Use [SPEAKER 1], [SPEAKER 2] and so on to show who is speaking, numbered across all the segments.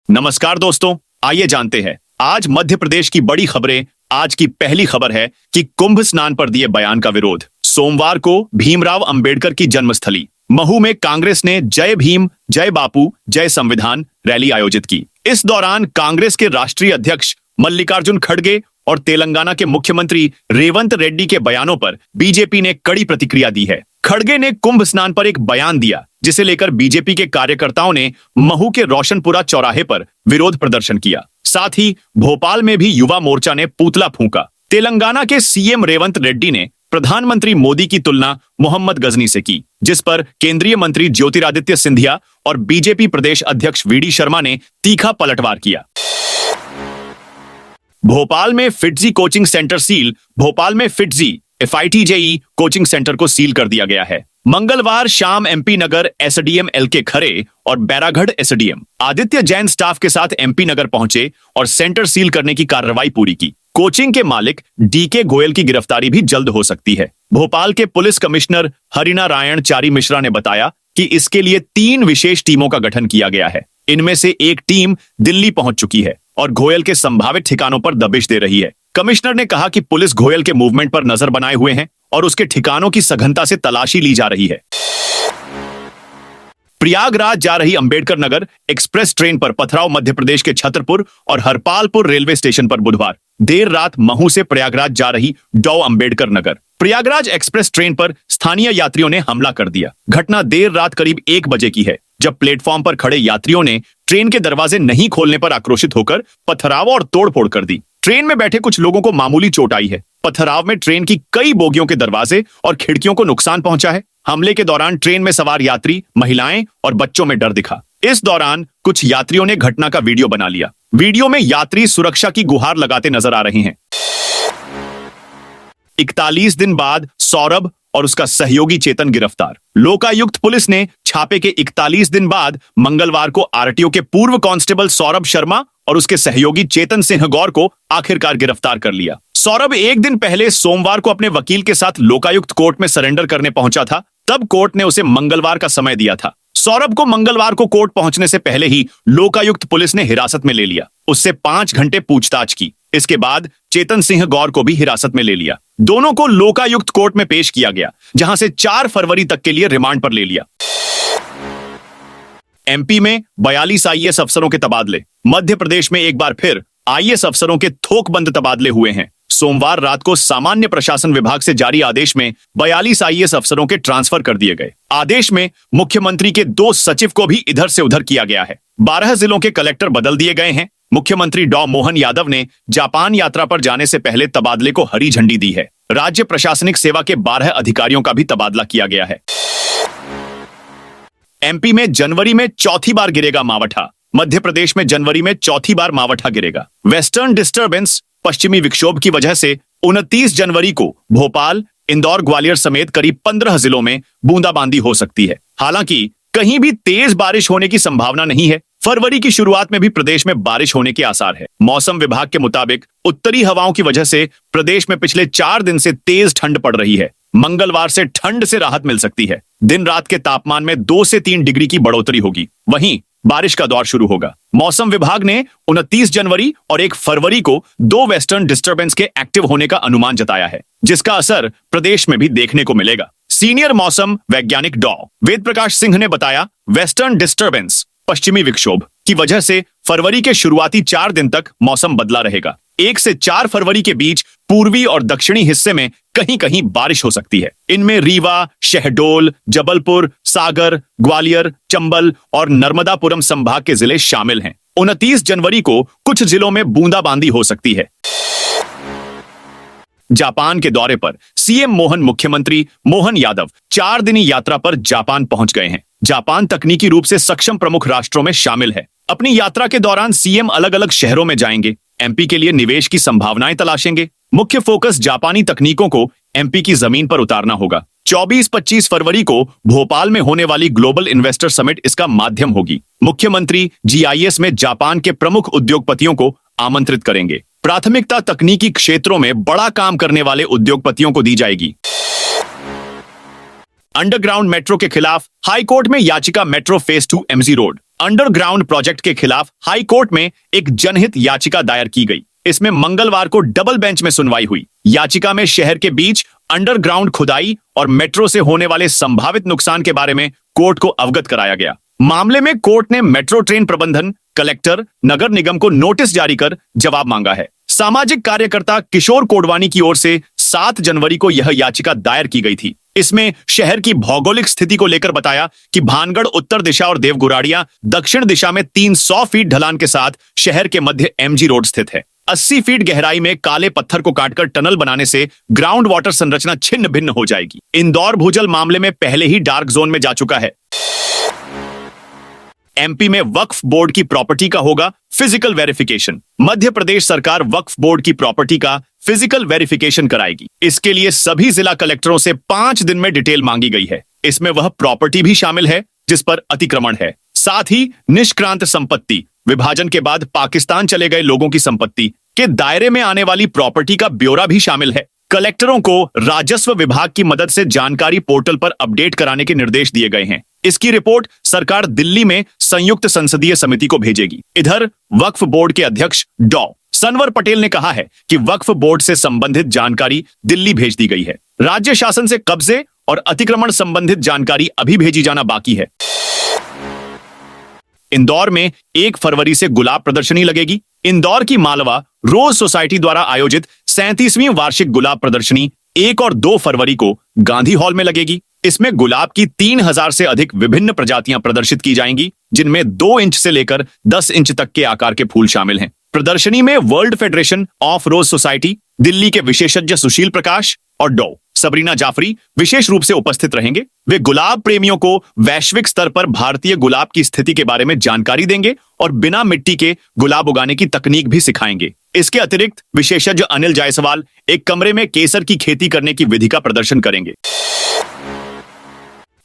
[SPEAKER 1] नमस्कार दोस्तों, आइए जानते हैं आज मध्य प्रदेश की बड़ी खबरें। आज की पहली खबर है कि कुंभ स्नान पर दिए बयान का विरोध। सोमवार को भीमराव अंबेडकर की जन्मस्थली महू में कांग्रेस ने जय भीम, जय बापू, जय संविधान रैली आयोजित की। इस दौरान कांग्रेस के राष्ट्रीय अध्यक्ष मल्लिकार्जुन खड़गे और तेलंगाना के मुख्यमंत्री रेवंत रेड्डी के बयानों पर बीजेपी ने कड़ी प्रतिक्रिया दी है। खड़गे ने कुंभ स्नान पर एक बयान दिया, जिसे लेकर बीजेपी के कार्यकर्ताओं ने महू के रोशनपुरा चौराहे पर विरोध प्रदर्शन किया। साथ ही भोपाल में भी युवा मोर्चा ने पुतला फूंका। तेलंगाना के सीएम रेवंत रेड्डी ने प्रधानमंत्री मोदी की तुलना मोहम्मद गजनी से की, जिस पर केंद्रीय मंत्री ज्योतिरादित्य सिंधिया और बीजेपी प्रदेश अध्यक्ष वीडी शर्मा ने तीखा पलटवार किया। भोपाल में FIITJEE coaching centre seal. Bhopal में फिटजी FITJE कोचिंग सेंटर को सील कर दिया गया है। मंगलवार शाम MP नगर SDM LK खरे और बैरागढ़ SDM आदित्य जैन स्टाफ के साथ MP नगर पहुंचे और सेंटर सील करने की कार्रवाई पूरी की। कोचिंग के मालिक DK गोयल की गिरफ्तारी भी जल्द हो सकती है। भोपाल के पुलिस कमिश्नर हरिनारायण चारी मिश्रा ने बताया कि इसके लिए 3 विशेष टीमों का गठन किया गया है। इनमें से एक टीम दिल्ली पहुंच चुकी है और घोयल के संभावित ठिकानों पर दबिश दे रही है। कमिश्नर ने कहा कि पुलिस घोयल के मूवमेंट पर नजर बनाए हुए है और उसके ठिकानों की सघनता से तलाशी ली जा रही है। प्रयागराज जा रही अंबेडकर नगर एक्सप्रेस ट्रेन पर पथराव। मध्य प्रदेश के छतरपुर और हरपालपुर रेलवे स्टेशन पर बुधवार देर रात महू से प्रयागराज जा रही डॉ अंबेडकर नगर प्रयागराज एक्सप्रेस ट्रेन पर स्थानीय यात्रियों ने हमला कर दिया। घटना देर रात करीब 1 बजे की है, जब प्लेटफॉर्म पर खड़े यात्रियों ने ट्रेन के दरवाजे नहीं खोलने पर आक्रोशित होकर पथराव और तोड़फोड़ कर दी। ट्रेन में बैठे कुछ लोगों को मामूली चोट आई है। पथराव में ट्रेन की कई बोगियों के दरवाजे और खिड़कियों को नुकसान पहुंचा है। हमले के दौरान ट्रेन में सवार यात्री, महिलाएं और बच्चों में डर दिखा। इस दौरान कुछ यात्रियों ने घटना का वीडियो बना लिया। वीडियो में यात्री सुरक्षा की गुहार लगाते नजर आ रहे हैं। 41 दिन बाद सौरभ और उसका सहयोगी चेतन गिरफ्तार। लोकायुक्त पुलिस ने छापे के 41 दिन बाद मंगलवार को आरटीओ के पूर्व कांस्टेबल सौरभ शर्मा और उसके सहयोगी चेतन सिंह गौर को आखिरकार गिरफ्तार कर लिया। सौरभ एक दिन पहले सोमवार को अपने वकील के साथ लोकायुक्त कोर्ट में सरेंडर करने पहुंचा था। तब कोर्ट ने उसे मंगलवार का समय दिया था। सौरभ को मंगलवार को कोर्ट पहुंचने से पहले ही लोकायुक्त पुलिस ने हिरासत में ले लिया। उससे 5 घंटे पूछताछ की। इसके बाद चेतन सिंह गौर को भी हिरासत में ले लिया। दोनों को लोकायुक्त कोर्ट में पेश किया गया, जहां से 4 फरवरी तक के लिए रिमांड पर ले लिया। MP में 42 IAS अफसरों के तबादले। मध्य प्रदेश में एक बार फिर IAS अफसरों के थोकबंद तबादले हुए हैं। सोमवार रात को सामान्य प्रशासन विभाग से जारी आदेश में 42 IAS अफसरों के ट्रांसफर कर दिए गए। आदेश में मुख्यमंत्री के 2 सचिव को भी इधर से उधर किया गया है। 12 जिलों के कलेक्टर बदल दिए गए हैं। मुख्यमंत्री डॉ मोहन यादव ने जापान यात्रा पर जाने से पहले तबादले को हरी झंडी दी है। राज्य प्रशासनिक सेवा के 12 अधिकारियों का भी तबादला किया गया है। MP में जनवरी में चौथी बार गिरेगा मावठा। मध्य प्रदेश में जनवरी में चौथी बार मावठा गिरेगा। वेस्टर्न डिस्टर्बेंस पश्चिमी विक्षोभ की वजह से 29 जनवरी को भोपाल, इंदौर, ग्वालियर समेत करीब 15 जिलों में बूंदाबांदी हो सकती है। हालांकि कहीं भी तेज बारिश होने की संभावना नहीं है। फरवरी की शुरुआत में भी प्रदेश में बारिश होने के आसार है। मौसम विभाग के मुताबिक उत्तरी हवाओं की वजह से प्रदेश में पिछले 4 दिन से तेज ठंड पड़ रही है। मंगलवार से ठंड से राहत मिल सकती है। दिन रात के तापमान में 2 से 3 डिग्री की बढ़ोतरी होगी। वहीं बारिश का दौर शुरू होगा। मौसम विभाग ने 29 जनवरी और 1 फरवरी को 2 वेस्टर्न डिस्टर्बेंस के एक्टिव होने का अनुमान जताया है, जिसका असर प्रदेश में भी देखने को मिलेगा। सीनियर मौसम वैज्ञानिक डॉ वेद प्रकाश सिंह ने बताया, वेस्टर्न डिस्टर्बेंस पश्चिमी विक्षोभ की वजह से फरवरी के शुरुआती 4 दिन तक मौसम बदला रहेगा। 1 से 4 फरवरी के बीच पूर्वी और दक्षिणी हिस्से में कहीं कहीं बारिश हो सकती है। इनमें रीवा, शहडोल, जबलपुर, सागर, ग्वालियर, चंबल और नर्मदापुरम संभाग के जिले शामिल हैं। 29 जनवरी को कुछ जिलों में बूंदाबांदी हो सकती है। जापान के दौरे पर सीएम मुख्यमंत्री मोहन यादव 4 दिनी यात्रा पर जापान पहुंच गए हैं। जापान तकनीकी रूप से सक्षम प्रमुख राष्ट्रों में शामिल है। अपनी यात्रा के दौरान सीएम अलग अलग शहरों में जाएंगे। MP के लिए निवेश की संभावनाएं तलाशेंगे। मुख्य फोकस जापानी तकनीकों को MP की जमीन पर उतारना होगा। 24-25 फरवरी को भोपाल में होने वाली ग्लोबल इन्वेस्टर समिट इसका माध्यम होगी। मुख्यमंत्री GIS में जापान के प्रमुख उद्योगपतियों को आमंत्रित करेंगे। प्राथमिकता तकनीकी क्षेत्रों में बड़ा काम करने वाले उद्योगपतियों को दी जाएगी। अंडरग्राउंड मेट्रो के खिलाफ हाईकोर्ट में याचिका। Metro phase 2 MG road underground project के खिलाफ हाई कोर्ट में एक जनहित याचिका दायर की गई। इसमें मंगलवार को डबल बेंच में सुनवाई हुई। याचिका में शहर के बीच अंडरग्राउंड खुदाई और मेट्रो से होने वाले संभावित नुकसान के बारे में कोर्ट को अवगत कराया गया। मामले में कोर्ट ने मेट्रो ट्रेन प्रबंधन, कलेक्टर, नगर निगम को नोटिस जारी कर जवाब मांगा है। सामाजिक कार्यकर्ता किशोर कोडवानी की ओर से 7 जनवरी को यह याचिका दायर की गई थी। इसमें शहर की भौगोलिक स्थिति को लेकर बताया कि भानगढ़ उत्तर दिशा और देवगुराड़िया दक्षिण दिशा में 300 फीट ढलान के साथ शहर के मध्य एमजी रोड स्थित है। 80 फीट गहराई में काले पत्थर को काटकर टनल बनाने से ग्राउंड वाटर संरचना छिन्न भिन्न हो जाएगी। इंदौर भूजल मामले में पहले ही डार्क जोन में जा चुका है। एमपी में वक्फ बोर्ड की प्रॉपर्टी का होगा फिजिकल वेरिफिकेशन। मध्य प्रदेश सरकार वक्फ बोर्ड की प्रॉपर्टी का फिजिकल वेरिफिकेशन कराएगी। इसके लिए सभी जिला कलेक्टरों से 5 दिन में डिटेल मांगी गई है। इसमें वह प्रॉपर्टी भी शामिल है जिस पर अतिक्रमण है। साथ ही निष्क्रांत संपत्ति, विभाजन के बाद पाकिस्तान चले गए लोगों की संपत्ति के दायरे में आने वाली प्रॉपर्टी का ब्यौरा भी शामिल है। कलेक्टरों को राजस्व विभाग की मदद से जानकारी पोर्टल पर अपडेट कराने के निर्देश दिए गए हैं। इसकी रिपोर्ट सरकार दिल्ली में संयुक्त संसदीय समिति को भेजेगी। इधर वक्फ बोर्ड के अध्यक्ष डॉ. सनवर पटेल ने कहा है कि वक्फ बोर्ड से संबंधित जानकारी दिल्ली भेज दी गई है। राज्य शासन से कब्जे और अतिक्रमण संबंधित जानकारी अभी भेजी जाना बाकी है। इंदौर में 1 फरवरी से गुलाब प्रदर्शनी लगेगी। इंदौर की मालवा रोज सोसाइटी द्वारा आयोजित 37वीं वार्षिक गुलाब प्रदर्शनी 1 और 2 फरवरी को गांधी हॉल में लगेगी। इसमें गुलाब की 3000 से अधिक विभिन्न प्रजातियां प्रदर्शित की जाएंगी, जिनमें 2 इंच से लेकर 10 इंच तक के आकार के फूल शामिल हैं। प्रदर्शनी में world federation of rose society, Delhi के विशेषज्ञ सुशील प्रकाश और डॉ. सबरीना जाफरी विशेष रूप से उपस्थित रहेंगे। वे गुलाब प्रेमियों को वैश्विक स्तर पर भारतीय गुलाब की स्थिति के बारे में जानकारी देंगे और बिना मिट्टी के गुलाब उगाने की तकनीक भी सिखाएंगे। इसके अतिरिक्त विशेषज्ञ अनिल जायसवाल एक कमरे में केसर की खेती करने की विधि का प्रदर्शन करेंगे।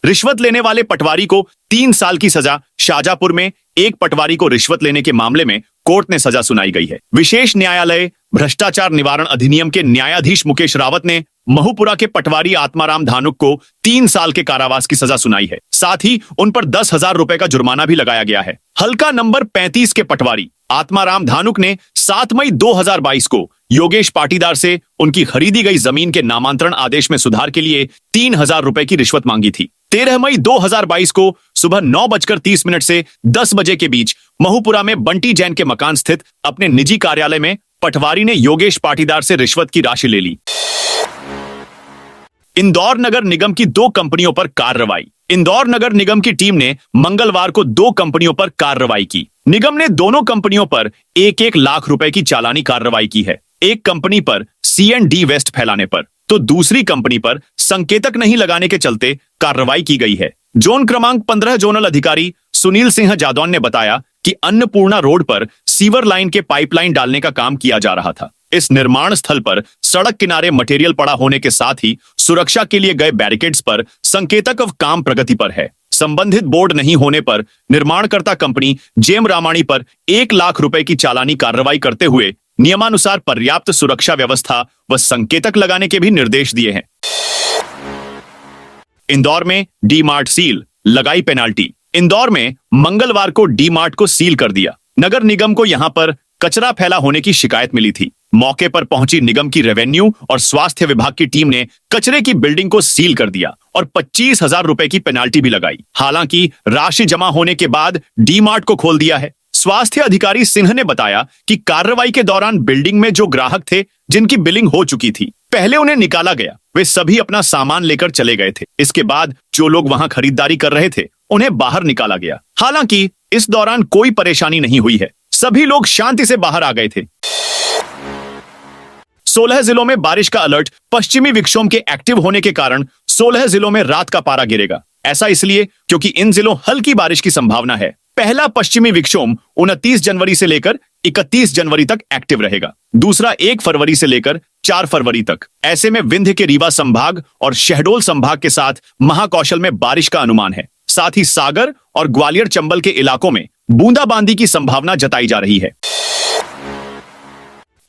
[SPEAKER 1] रिश्वत लेने वाले पटवारी को 3 साल की सजा। शाहजहांपुर में एक पटवारी को रिश्वत लेने के मामले में कोर्ट ने सजा सुनाई गई है। विशेष न्यायालय भ्रष्टाचार निवारण अधिनियम के न्यायाधीश मुकेश रावत ने महूपुरा के पटवारी आत्माराम धानुक को 3 साल के कारावास की सजा सुनाई है। साथ ही उन पर 10,000 रुपए का जुर्माना भी लगाया गया है। हल्का नंबर 35 के पटवारी आत्माराम धानुक ने 7 मई 2022 को योगेश पाटीदार से उनकी खरीदी गई जमीन के नामांतरण आदेश में सुधार के लिए 3,000 रुपए की रिश्वत मांगी थी। 13 मई 2022 को सुबह 9:30 से 10 बजे के बीच महूपुरा में बंटी जैन के मकान स्थित अपने निजी कार्यालय में पटवारी ने योगेश पाटीदार से रिश्वत की राशि ले ली। इंदौर नगर निगम की 2 कंपनियों पर कार्रवाई। इंदौर नगर निगम की टीम ने मंगलवार को 2 कंपनियों पर कार्रवाई की। निगम ने दोनों कंपनियों पर 1-1 लाख रुपए की चालानी कार्रवाई की है। एक कंपनी पर C&D वेस्ट फैलाने पर, तो दूसरी कंपनी पर संकेतक नहीं लगाने के चलते कार्रवाई की गई है। जोन क्रमांक 15 जोनल अधिकारी सुनील सिंह जादौन ने बताया कि अन्नपूर्णा रोड पर सीवर लाइन के पाइपलाइन डालने का काम किया जा रहा था। इस निर्माण स्थल पर सड़क किनारे मटेरियल पड़ा होने के साथ ही सुरक्षा के लिए गए बैरिकेड्स पर संकेतक अब काम प्रगति पर है। संबंधित बोर्ड नहीं होने पर निर्माणकर्ता कंपनी जेम रामाणी पर 1 लाख रुपए की चालानी कार्रवाई करते हुए नियमानुसार पर्याप्त सुरक्षा व्यवस्था व संकेतक लगाने के भी निर्देश दिए हैं। इंदौर में डी मार्ट सील, लगाई पेनाल्टी। इंदौर में मंगलवार को डी मार्ट को सील कर दिया। नगर निगम को यहां पर कचरा फैला होने की शिकायत मिली थी। मौके पर पहुंची निगम की रेवेन्यू और स्वास्थ्य विभाग की टीम ने कचरे की बिल्डिंग को सील कर दिया और 25,000 रुपए की पेनाल्टी भी लगाई। हालांकि राशि जमा होने के बाद डी मार्ट को खोल दिया है। स्वास्थ्य अधिकारी सिंह ने बताया कि कार्रवाई के दौरान बिल्डिंग में जो ग्राहक थे जिनकी बिलिंग हो चुकी थी, पहले उन्हें निकाला गया। वे सभी अपना सामान लेकर चले गए थे। इसके बाद जो लोग वहां खरीदारी कर रहे थे उन्हें बाहर निकाला गया। हालांकि इस दौरान कोई परेशानी नहीं हुई है। सभी लोग शांति से बाहर आ गए थे। 16 जिलों में बारिश का अलर्ट। पश्चिमी विक्षोभ के एक्टिव होने के कारण 16 जिलों में रात का पारा गिरेगा। ऐसा इसलिए क्योंकि इन जिलों हल्की बारिश की संभावना है। पहला पश्चिमी विक्षोभ 29 जनवरी से लेकर 31 जनवरी तक एक्टिव रहेगा। दूसरा 1 फरवरी से लेकर 4 फरवरी तक। ऐसे में विंध्य के रीवा संभाग और शहडोल संभाग के साथ महाकौशल में बारिश का अनुमान है। साथ ही सागर और ग्वालियर चंबल के इलाकों में बूंदाबांदी की संभावना जताई जा रही है।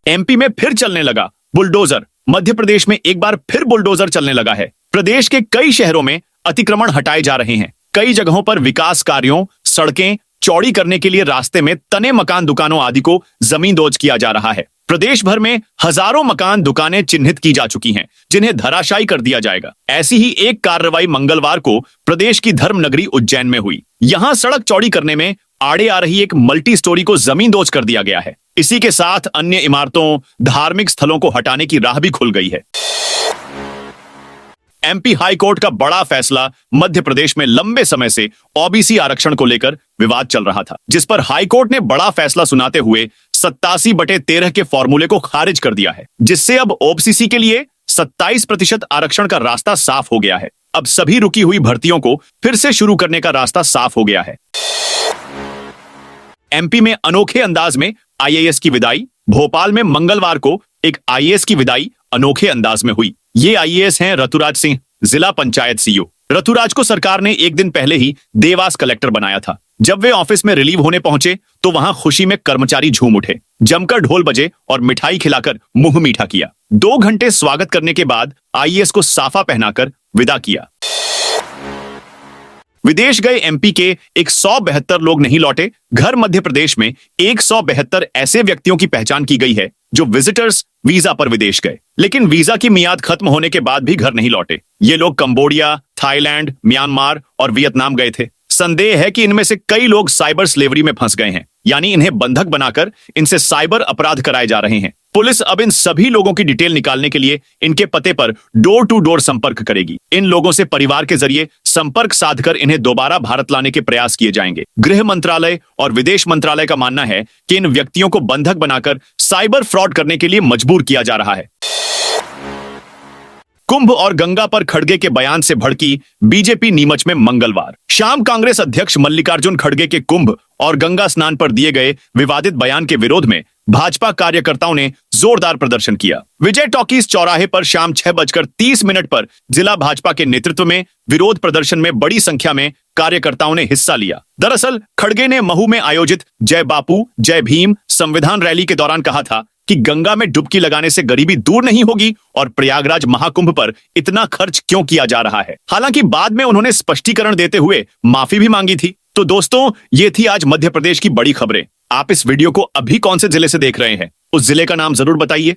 [SPEAKER 1] एमपी में फिर चलने लगा बुलडोजर। मध्य प्रदेश में एक बार फिर बुलडोजर चलने लगा है। प्रदेश के कई शहरों में अतिक्रमण हटाए जा रहे हैं। कई जगहों पर विकास कार्यों, सड़कें, चौड़ी करने के लिए रास्ते में तने मकान, दुकानों आदि को जमींदोज किया जा रहा है। प्रदेश भर में हजारों मकान, दुकानें चिन्हित की जा चुकी हैं, जिन्हें धराशायी कर दिया जाएगा। ऐसी ही एक कार्रवाई मंगलवार को प्रदेश की धर्म नगरी उज्जैन में हुई। यहां सड़क चौड़ी करने में आड़े आ रही एक मल्टी स्टोरी को जमींदोज कर दिया गया है। इसी के साथ अन्य इमारतों, धार्मिक स्थलों को हटाने की राह भी खुल गई है। एमपी हाई कोर्ट का बड़ा फैसला। मध्य प्रदेश में लंबे समय से ओबीसी आरक्षण को लेकर विवाद चल रहा था, जिस पर हाई कोर्ट ने बड़ा फैसला सुनाते हुए 87/13 के फॉर्मूले को खारिज कर दिया है, जिससे अब ओबीसी के लिए 27% आरक्षण का रास्ता साफ हो गया है। अब सभी रुकी हुई भर्तियों को फिर से शुरू करने का रास्ता साफ हो गया है। एमपी में अनोखे अंदाज में आईएएस की विदाई। भोपाल में मंगलवार को एक आईएएस की विदाई अनोखे अंदाज में हुई। ये आईएएस हैं रतुराज सिंह, जिला पंचायत सीईओ। रतुराज को सरकार ने एक दिन पहले ही देवास कलेक्टर बनाया था। जब वे ऑफिस में रिलीव होने पहुंचे तो वहां खुशी में कर्मचारी झूम उठे, जमकर ढोल बजे और मिठाई खिलाकर मुंह मीठा किया। 2 घंटे स्वागत करने के बाद आईएएस को साफा पहनाकर विदा किया। विदेश गए एमपी के 172 लोग नहीं लौटे। घर मध्य प्रदेश में 172 ऐसे व्यक्तियों की पहचान की गई है जो विजिटर्स वीजा पर विदेश गए, लेकिन वीजा की मियाद खत्म होने के बाद भी घर नहीं लौटे। ये लोग कंबोडिया, थाईलैंड, म्यांमार और वियतनाम गए थे। संदेह है कि इनमें से कई लोग साइबर स्लेवरी में फंस गए हैं, यानी इन्हें बंधक बनाकर इनसे साइबर अपराध कराए जा रहे हैं। पुलिस अब इन सभी लोगों की डिटेल निकालने के लिए इनके पते पर डोर टू डोर संपर्क करेगी। इन लोगों से परिवार के जरिए संपर्क साधकर इन्हें दोबारा भारत लाने के प्रयास किए जाएंगे। गृह मंत्रालय और विदेश मंत्रालय का मानना है कि इन व्यक्तियों को बंधक बनाकर साइबर फ्रॉड करने के लिए मजबूर किया जा रहा है। कुंभ और गंगा पर खड़गे के बयान से भड़की बीजेपी नीमच में मंगलवार शाम कांग्रेस अध्यक्ष मल्लिकार्जुन खड़गे के कुंभ और गंगा स्नान पर दिए गए विवादित बयान के विरोध में भाजपा कार्यकर्ताओं ने जोरदार प्रदर्शन किया। विजय टॉकीज चौराहे पर शाम 6:30 पर जिला भाजपा के नेतृत्व में विरोध प्रदर्शन में बड़ी संख्या में कार्यकर्ताओं ने हिस्सा लिया। दरअसल खड़गे ने महू में आयोजित जय बापू जय भीम संविधान रैली के दौरान कहा था कि गंगा में डुबकी लगाने से गरीबी दूर नहीं होगी और प्रयागराज महाकुंभ पर इतना खर्च क्यों किया जा रहा है। हालांकि बाद में उन्होंने स्पष्टीकरण देते हुए माफी भी मांगी थी। तो दोस्तों, ये थी आज मध्य प्रदेश की बड़ी खबरें। आप इस वीडियो को अभी कौन से जिले से देख रहे हैं, उस जिले का नाम जरूर बताइए।